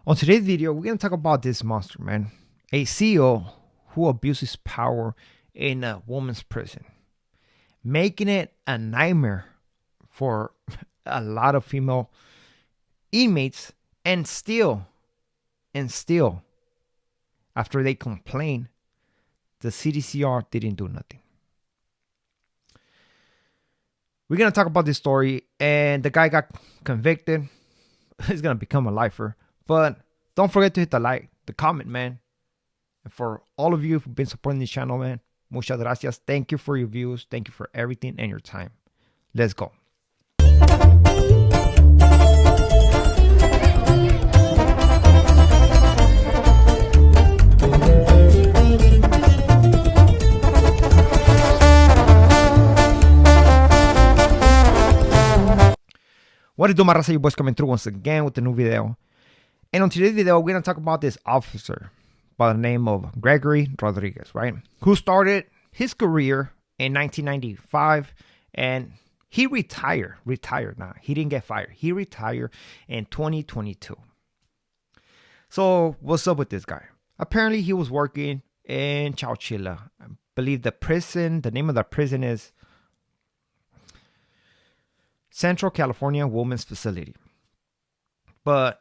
On today's video, we're going to talk about this monster, man. A CEO who abuses power in a woman's prison, making it a nightmare for a lot of female inmates, and still, after they complain, the CDCR didn't do nothing. We're going to talk about this story, and the guy got convicted. He's going to become a lifer. But don't forget to hit the like, the comment, man. And for all of you who've been supporting this channel, man, muchas gracias. Thank you for your views. Thank you for everything and your time. Let's go. What is do, my raza? Your boys coming through once again with a new video. And on today's video, we're going to talk about this officer by the name of Gregory Rodriguez, right? Who started his career in 1995, and he retired now. He didn't get fired. He retired in 2022. So what's up with this guy? Apparently he was working in Chowchilla. I believe the name of the prison is Central California Women's Facility. But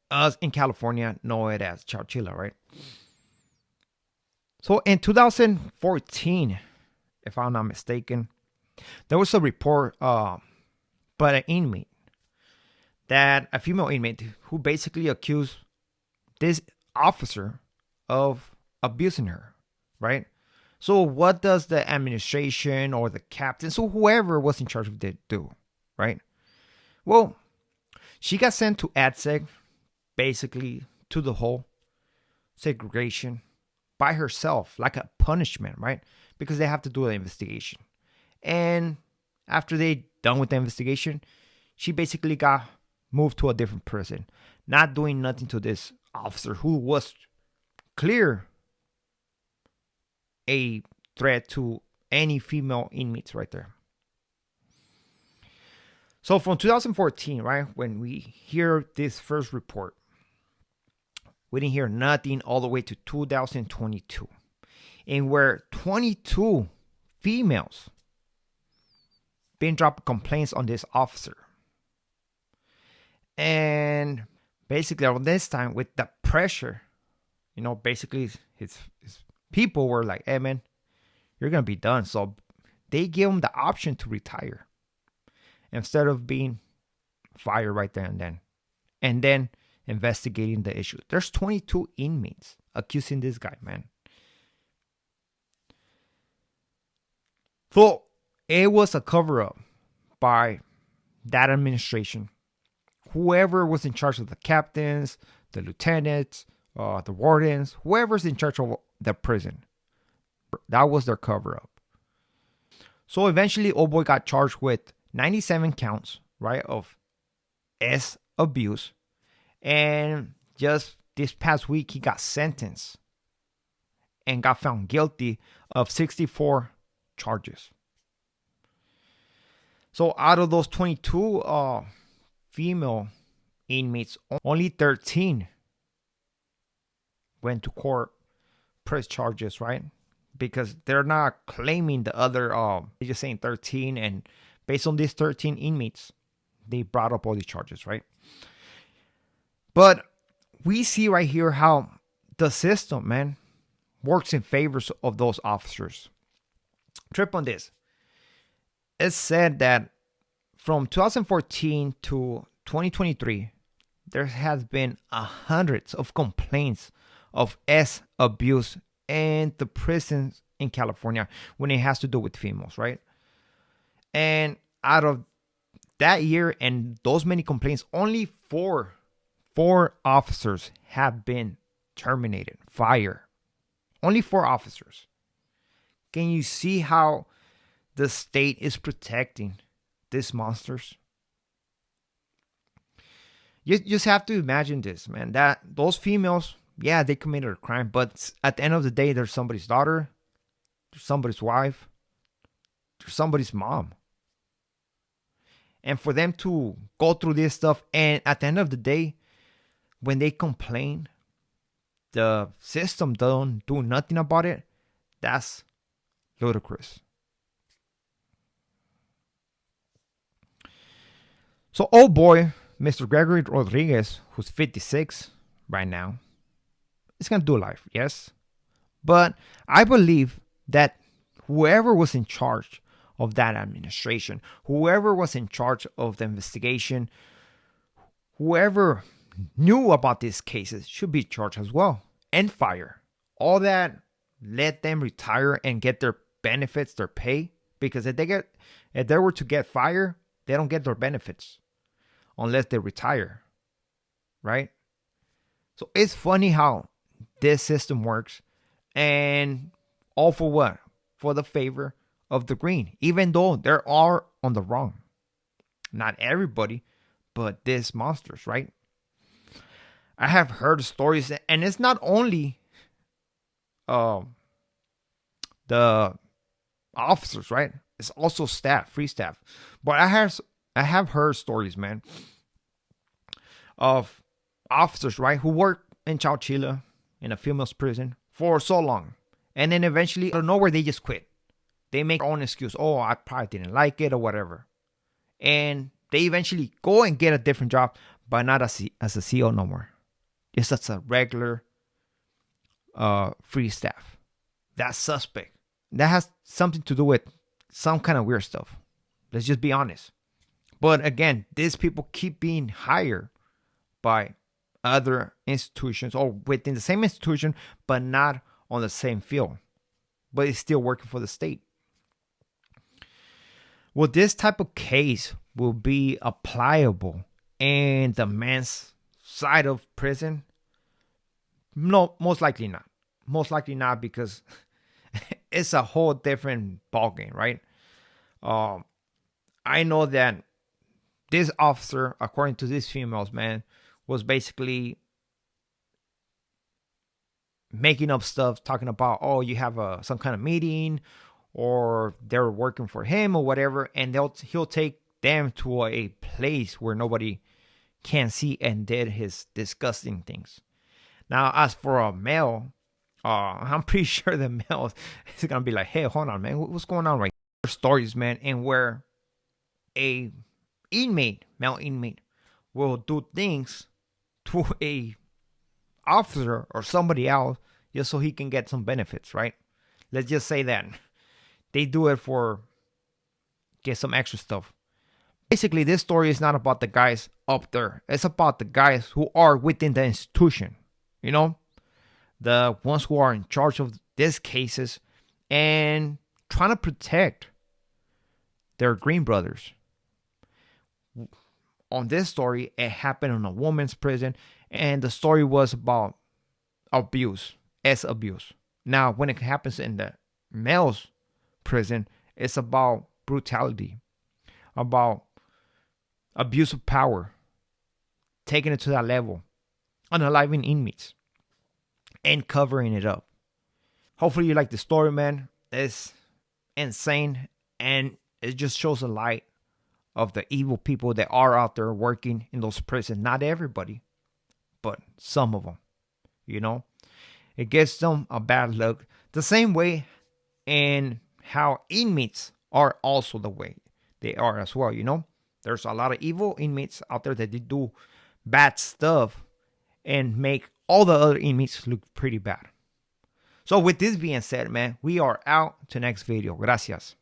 us in California know it as Chowchilla, right? So in 2014, if I'm not mistaken, there was a report by an inmate, that a female inmate who basically accused this officer of abusing her, right? So what does the administration or the captain, so whoever was in charge of it, do, right? Well, she got sent to ADSEG, basically to the whole segregation by herself, like a punishment, right? Because they have to do an investigation. And after they done with the investigation, she basically got moved to a different prison, not doing nothing to this officer who was clear a threat to any female inmates right there. So from 2014, right, when we hear this first report, we didn't hear nothing all the way to 2022. And where 22 females been dropping complaints on this officer. And basically around this time, with the pressure, basically his people were like, hey man, you're going to be done. So they gave him the option to retire instead of being fired right there and then. And then investigating the issue. There's 22 inmates accusing this guy, man. So it was a cover-up by that administration. Whoever was in charge of the captains, the lieutenants, the wardens, whoever's in charge of the prison. That was their cover-up. So eventually, old boy got charged with 97 counts, right, of abuse. And just this past week, he got sentenced and got found guilty of 64 charges. So out of those 22 female inmates, only 13 went to court, pressed charges, right? Because they're not claiming the other, they're just saying 13. And based on these 13 inmates, they brought up all these charges, right? But we see right here how the system, man, works in favor of those officers. Trip on this. It's said that from 2014 to 2023, there has been hundreds of complaints of abuse in the prisons in California when it has to do with females, right? And out of that year and those many complaints, only four officers have been terminated, fired. Only 4 officers. Can you see how the state is protecting these monsters? You just have to imagine this, man. That those females, yeah, they committed a crime, but at the end of the day, there's somebody's daughter, there's somebody's wife, there's somebody's mom. And for them to go through this stuff, and at the end of the day, when they complain, the system don't do nothing about it. That's ludicrous. So, oh boy, Mr. Gregory Rodriguez, who's 56 right now, is going to do life, yes. But I believe that whoever was in charge of that administration, whoever was in charge of the investigation, whoever knew about these cases should be charged as well and fired. All that, let them retire and get their benefits, their pay, because if they were to get fired, they don't get their benefits unless they retire, right? So it's funny how this system works, and all for what? For the favor of the green, even though they are on the wrong. Not everybody, but these monsters, right? I have heard stories, and it's not only the officers, right? It's also staff, free staff. But I have heard stories, man, of officers, right, who work in chowchilla in a female's prison for so long, and then eventually out of nowhere they just quit. They make their own excuse. Oh, I probably didn't like it or whatever, and they eventually go and get a different job, but not as a CO no more. Just as a regular free staff. That's suspect. That has something to do with some kind of weird stuff. Let's just be honest. But again, these people keep being hired by other institutions or within the same institution, but not on the same field. But it's still working for the state. Well, this type of case will be applicable in the men's side of prison? No, most likely not. Most likely not, because it's a whole different ballgame, right? I know that this officer, according to these females, man, was basically making up stuff, talking about, oh, you have some kind of meeting, or they're working for him or whatever, and he'll take them to a place where nobody can see and did his disgusting things. Now, as for a male, I'm pretty sure the male is gonna be like, hey, hold on, man, what's going on right here? Stories, man, and where a male inmate, will do things to a officer or somebody else just so he can get some benefits, right? Let's just say that they do it for get some extra stuff. Basically, this story is not about the guys up there. It's about the guys who are within the institution, you know, the ones who are in charge of these cases and trying to protect their green brothers. On this story, it happened in a woman's prison, and the story was about abuse, abuse. Now, when it happens in the male's prison, it's about brutality, about abuse of power, taking it to that level, unaliving inmates, and covering it up. Hopefully you like the story, man. It's insane, and it just shows a light of the evil people that are out there working in those prisons. Not everybody, but some of them, you know. It gives them a bad look. The same way in how inmates are also the way they are as well, you know. There's a lot of evil inmates out there that they do bad stuff and make all the other inmates look pretty bad. So with this being said, man, we are out to next video. Gracias.